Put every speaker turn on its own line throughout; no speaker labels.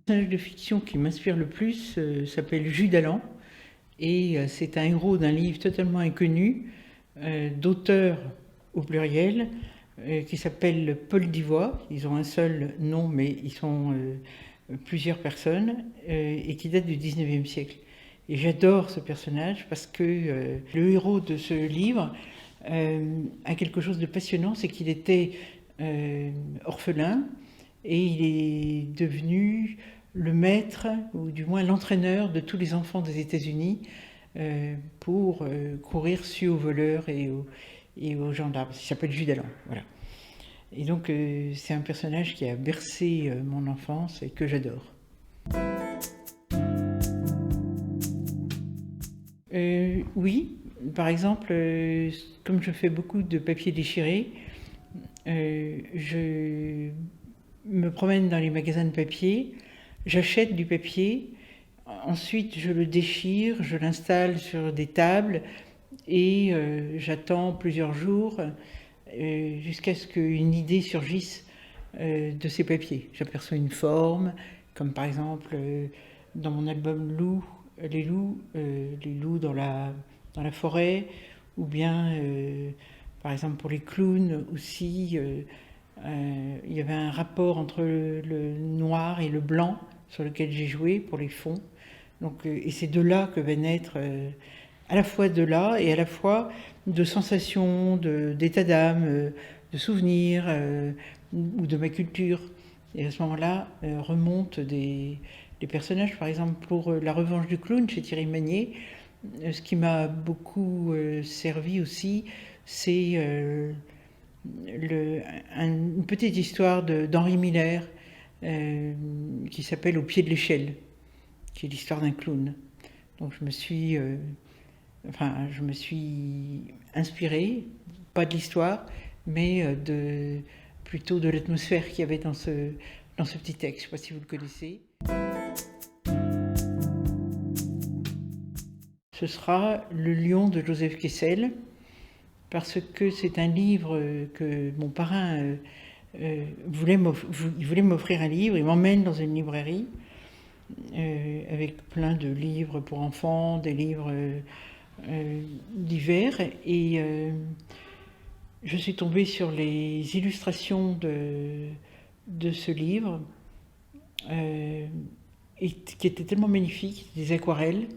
Le personnage de fiction qui m'inspire le plus s'appelle Jules Dalland et c'est un héros d'un livre totalement inconnu, d'auteur au pluriel, qui s'appelle Paul d'Ivoire. Ils ont un seul nom mais ils sont plusieurs personnes et qui date du 19e siècle. Et j'adore ce personnage parce que le héros de ce livre a quelque chose de passionnant, c'est qu'il était orphelin et il est devenu le maître, ou du moins l'entraîneur de tous les enfants des États-Unis pour courir su aux voleurs et aux gendarmes. Il s'appelle Jules Dalland, voilà. Et donc c'est un personnage qui a bercé mon enfance et que j'adore. Oui, par exemple, comme je fais beaucoup de papier déchiré, je me promène dans les magasins de papier, j'achète du papier, ensuite je le déchire, je l'installe sur des tables et j'attends plusieurs jours jusqu'à ce qu'une idée surgisse de ces papiers. J'aperçois une forme, comme par exemple dans mon album Loup, les loups dans la forêt, ou bien par exemple pour les clowns aussi, il y avait un rapport entre le noir et le blanc sur lequel j'ai joué pour les fonds. Donc, et c'est de là que va naître à la fois de là et à la fois de sensations, d'état d'âme, de souvenirs ou de ma culture. Et à ce moment-là remontent des personnages. Par exemple, pour La Revanche du clown chez Thierry Magnier, ce qui m'a beaucoup servi aussi, c'est une petite histoire d'Henri Miller qui s'appelle Au pied de l'échelle, qui est l'histoire d'un clown. Donc je me suis inspirée, pas de l'histoire, mais plutôt de l'atmosphère qu'il y avait dans ce petit texte. Je ne sais pas si vous le connaissez. Ce sera Le Lion de Joseph Kessel, parce que c'est un livre que mon parrain voulait m'offrir un livre. Il m'emmène dans une librairie avec plein de livres pour enfants, des livres divers, et je suis tombée sur les illustrations de ce livre et qui étaient tellement magnifiques, des aquarelles.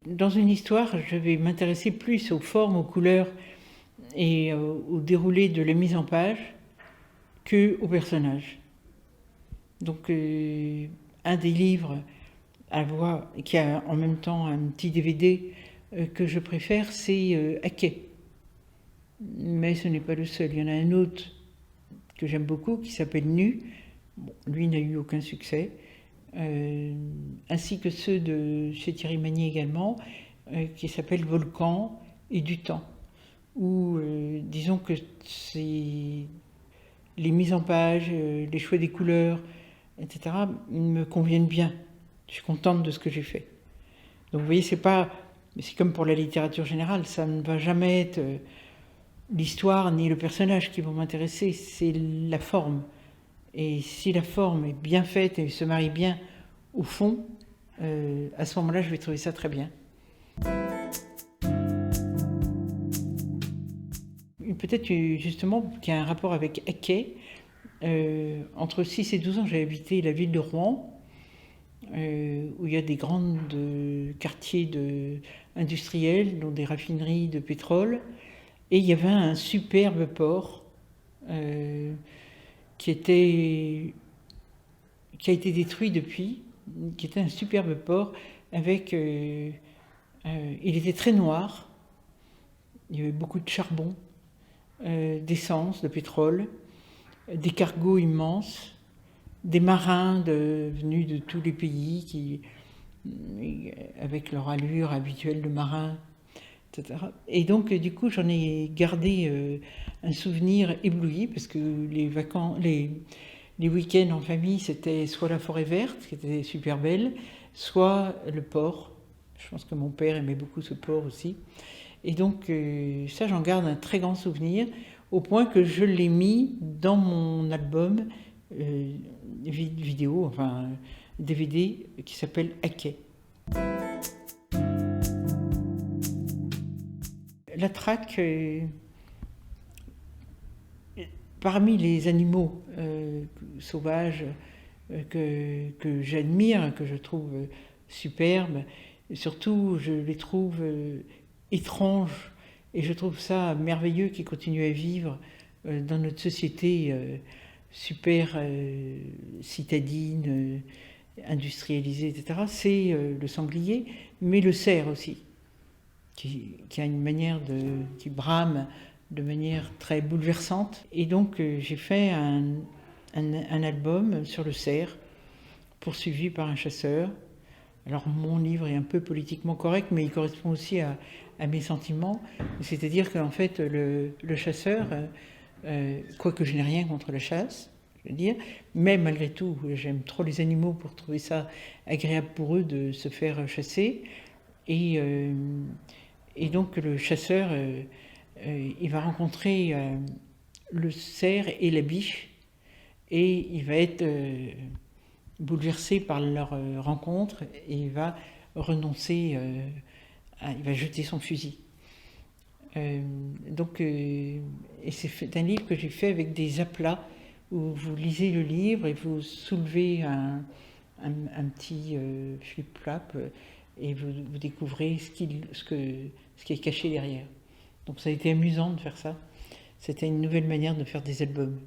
Dans une histoire, je vais m'intéresser plus aux formes, aux couleurs et au déroulé de la mise en page qu'aux personnages. Donc un des livres à voir, qui a en même temps un petit DVD que je préfère, c'est Hackey. Mais ce n'est pas le seul. Il y en a un autre que j'aime beaucoup qui s'appelle Nu. Bon, lui n'a eu aucun succès. Ainsi que ceux de chez Thierry Magnier également, qui s'appellent Volcan et du temps, où disons que c'est les mises en page, les choix des couleurs, etc. me conviennent bien. Je suis contente de ce que j'ai fait. Donc vous voyez, c'est comme pour la littérature générale, ça ne va jamais être l'histoire ni le personnage qui vont m'intéresser, c'est la forme. Et si la forme est bien faite et se marie bien au fond, à ce moment-là, je vais trouver ça très bien. Peut-être justement qu'il y a un rapport avec Hackey. Entre 6 et 12 ans, j'ai habité la ville de Rouen, où il y a des grands quartiers industriels, dont des raffineries de pétrole. Et il y avait un superbe port qui a été détruit depuis, qui était un superbe port avec... il était très noir, il y avait beaucoup de charbon, d'essence, de pétrole, des cargos immenses, des marins venus de tous les pays avec leur allure habituelle de marin, etc. Et donc du coup j'en ai gardé un souvenir ébloui, parce que les week-ends en famille, c'était soit la forêt verte, qui était super belle, soit le port. Je pense que mon père aimait beaucoup ce port aussi. Et donc ça, j'en garde un très grand souvenir, au point que je l'ai mis dans mon album vidéo, enfin DVD, qui s'appelle Hackey. La traque, parmi les animaux sauvages que j'admire, que je trouve superbes, surtout je les trouve étranges, et je trouve ça merveilleux qu'ils continuent à vivre dans notre société super citadine, industrialisée, etc. C'est le sanglier, mais le cerf aussi, qui a une manière qui brame de manière très bouleversante. Et donc j'ai fait un album sur le cerf, poursuivi par un chasseur. Alors mon livre est un peu politiquement correct, mais il correspond aussi à mes sentiments. C'est-à-dire qu'en fait, le chasseur, quoique je n'ai rien contre la chasse, je veux dire, mais malgré tout, j'aime trop les animaux pour trouver ça agréable pour eux de se faire chasser. Et donc le chasseur, il va rencontrer le cerf et la biche, et il va être bouleversé par leur rencontre, et il va renoncer, il va jeter son fusil. Donc, et c'est un livre que j'ai fait avec des aplats, où vous lisez le livre et vous soulevez un petit flip-flap, et vous découvrez ce qui est caché derrière. Donc ça a été amusant de faire ça. C'était une nouvelle manière de faire des albums.